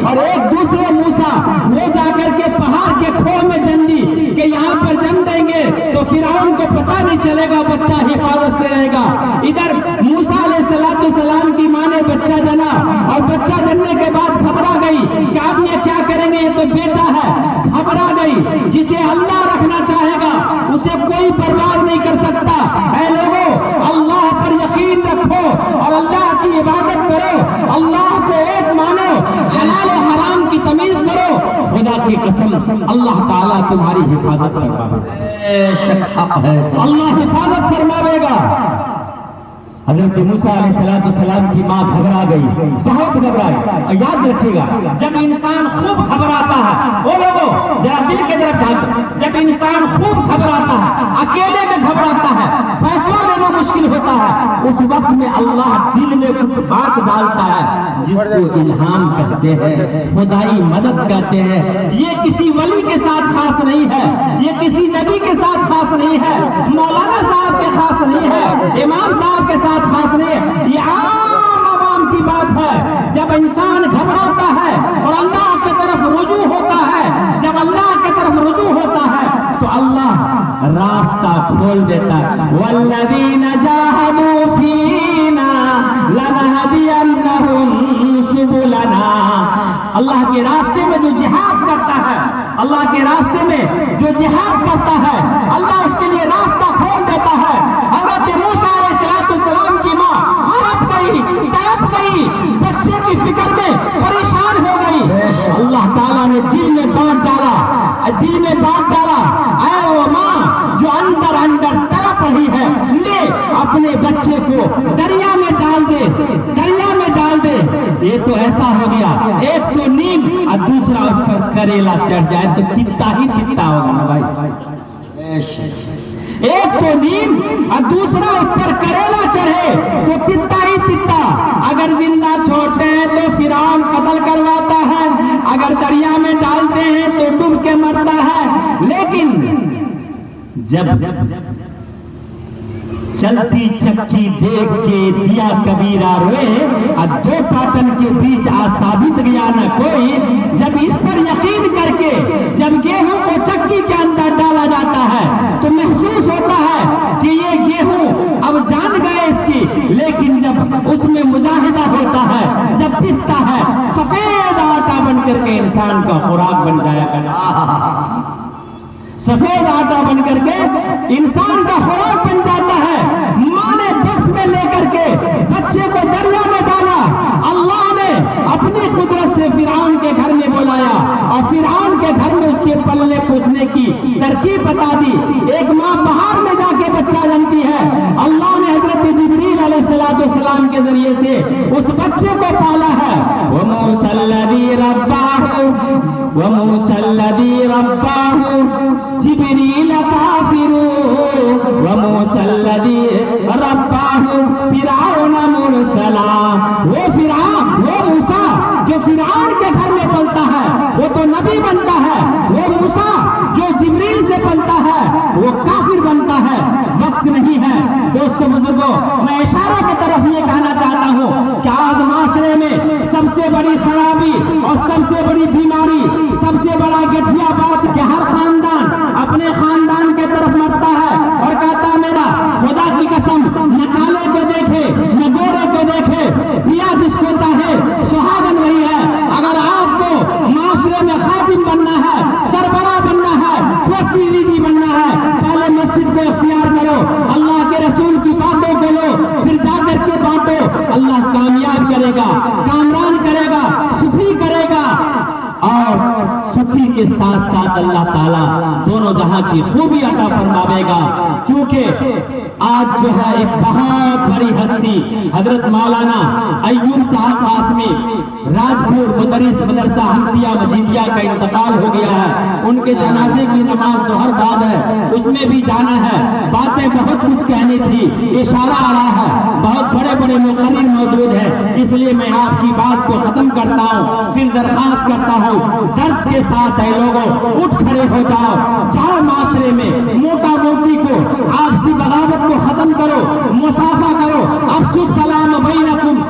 اور ایک دوسرے موسیٰ وہ جا کر کے پہاڑ کے کھو میں جن دی کہ یہاں پر جن دیں گے تو فرعون کو پتہ نہیں چلے گا، بچہ حفاظت سے رہے گا۔ ادھر موسیٰ علیہ السلام کی ماں نے بچہ جنا اور بچہ جننے کے بعد گھبرا گئی کہ اب یہ کیا کریں گے، یہ تو بیٹا ہے، گھبرا گئی۔ جسے اللہ رکھنا چاہے گا اسے کوئی برباد نہیں کر سکتا۔ اے لوگوں، اللہ پر یقین رکھو اور اللہ کی عبادت کرو، اللہ کو ایک مانو، حلال و حرام کی تمیز کرو۔ خدا کی قسم اللہ تعالیٰ تمہاری حفاظت فرمائے گا، اللہ حفاظت فرمائے گا۔ حضرت موسیٰ علیہ السلام کی ماں گھبرا گئی، بہت گھبرائی۔ یاد رکھیے گا، جب انسان خوب گھبراتا ہے، وہ لوگوں ذرا دل کے طرف جھانکو، جب انسان خوب گھبراتا ہے، اکیلے میں گھبراتا ہے، فیصلہ لینا مشکل ہوتا ہے، اس وقت میں اللہ دل میں کچھ بات ڈالتا ہے جس کو الہام کہتے ہیں، خدائی مدد کہتے ہیں۔ یہ کسی ولی کے ساتھ خاص نہیں ہے، یہ کسی نبی کے ساتھ خاص نہیں ہے، مولانا صاحب کے خاص نہیں ہے، امام صاحب کے ساتھ خاص نہیں ہے، یہ عام عوام کی بات ہے۔ جب انسان گھبراتا ہے اور اللہ کی طرف رجوع ہوتا ہے، جب اللہ کی طرف رجوع ہوتا ہے تو اللہ راستہ کھول دیتا ہے۔ والذین جاہدوا فینا لنہدینہم سبلنا۔ اللہ کے راستے میں جو جہاد کرتا ہے، اللہ کے راستے میں جو جہاد کرتا ہے، اللہ اس کے لیے راستہ کھول دیتا ہے۔ حضرت موسیٰ علیہ السلام کی ماں ہڑپ گئی، تڑپ گئی، بچے کی فکر میں پریشان ہو گئی۔ اللہ تعالیٰ نے دل میں بانٹ ڈالا، دل میں بانٹ ڈالا، اے وہ ماں جو اندر اندر تڑپ رہی ہے، لے اپنے بچے کو دریا میں ڈال دے، دریا میں ڈال دے۔ یہ تو ایسا ہو گیا، ایک تو نیم اور دوسرا اس پر کریلا چڑھ جائے تو تتا ہی تتا ہوگا نا بھائی۔ ایک تو نیم اور دوسرا اس پر کریلا چڑھے تو تتا ہی تتا۔ اگر زندہ چھوڑتے ہیں تو فرعون قتل کرواتا ہے، اگر دریا میں ڈالتے ہیں تو ڈوب کے مرتا ہے۔ لیکن جب چلتی چکی دیکھ کے دیا کبیرہ روئے، اور دو پاٹن کے بیچ آج ثابت گیا نہ کوئی۔ جب اس پر یقین کر کے جب گیہوں کو چکی کے اندر ڈالا جاتا ہے تو محسوس ہوتا ہے کہ یہ گیہوں اب جان گئے اس کی، لیکن جب اس میں مجاہدہ ہوتا ہے، جب پستا ہے، سفید آٹا بن کر کے انسان کا خوراک بن جایا کرتا، سفید آٹا بن کر کے انسان کا خوراک بن جاتا ہے۔ ماں نے بکس میں لے کر کے بچے کو دریا میں ڈالا، اللہ نے اپنی قدرت سے فرعون کے گھر میں بلایا اور فرعون کے گھر میں اس کے پلے پوسنے کی ترکیب بتا دی۔ ایک ماں پہاڑ میں جا کے بچہ جنتی ہے، اللہ نے حضرت جبریل علیہ السلام کے ذریعے سے اس بچے کو پالا ہے۔ وَمُوسَى الَّذِي رَبَّاهُ وَمُوسَى الَّذِي رَبَّاهُ جبریل کافر وَمُوسَى الَّذِي رَبَّاهُ فرعون مرسلا۔ وہ فرعون، وہ موسیٰ جو فرعون کے گھر میں پلتا ہے وہ تو نبی بنتا ہے، وہ موسیٰ جو جبریل سے پلتا ہے وہ کافر بنتا ہے۔ وقت نہیں ہے دوستو بزرگوں، میں اشارہ کی طرف یہ کہنا چاہتا ہوں کہ آج معاشرے میں سب سے بڑی خرابی اور سب سے بڑی بیماری، سب سے بڑا گٹھیا بات کہ ہر خاندان اپنے خاندان کے طرف مرتا ہے اور کہتا ہے میرا خدا کی قسم نہ کالے کو دیکھے نہ گورے کو دیکھے، دیا جس کو چاہے سہاگن وہی ہے۔ اگر آپ کو معاشرے میں خادم بننا ہے، سربراہ بننا ہے، کوئی لیڈی بننا ہے، پہلے مسجد کو اختیار کرو، اللہ کے رسول کی باتوں کو لو، پھر جا کر کے بانٹو۔ اللہ کامیاب کرے گا، کامران کرے گا، سخی کرے گا، اور سخی کے ساتھ ساتھ اللہ تعالیٰ دونوں جہاں کی خوبی عطا فرماوے گا۔ کیونکہ آج جو ہے ایک بہت بڑی ہستی حضرت مولانا ایوب صاحب قاسمی راجپور مدرس مدرسہ حمدیہ مجیدیہ کا انتقال ہو گیا ہے۔ ان کے جنازے کی نماز ظہر بعد ہے، اس میں بھی جانا ہے۔ باتیں بہت کچھ کہنی تھی، اشارہ آ رہا ہے، بہت بڑے بڑے مقرر موجود ہیں، اس لیے میں آپ کی بات کو ختم کرتا ہوں، پھر درخواست کرتا ہوں درد کے ساتھ اے لوگوں اٹھ کھڑے ہو جاؤ، جاؤ معاشرے میں موٹا موٹی کو، آپسی بغاوت کو ختم کرو، مصافحہ کرو، افشوا السلام بینکم۔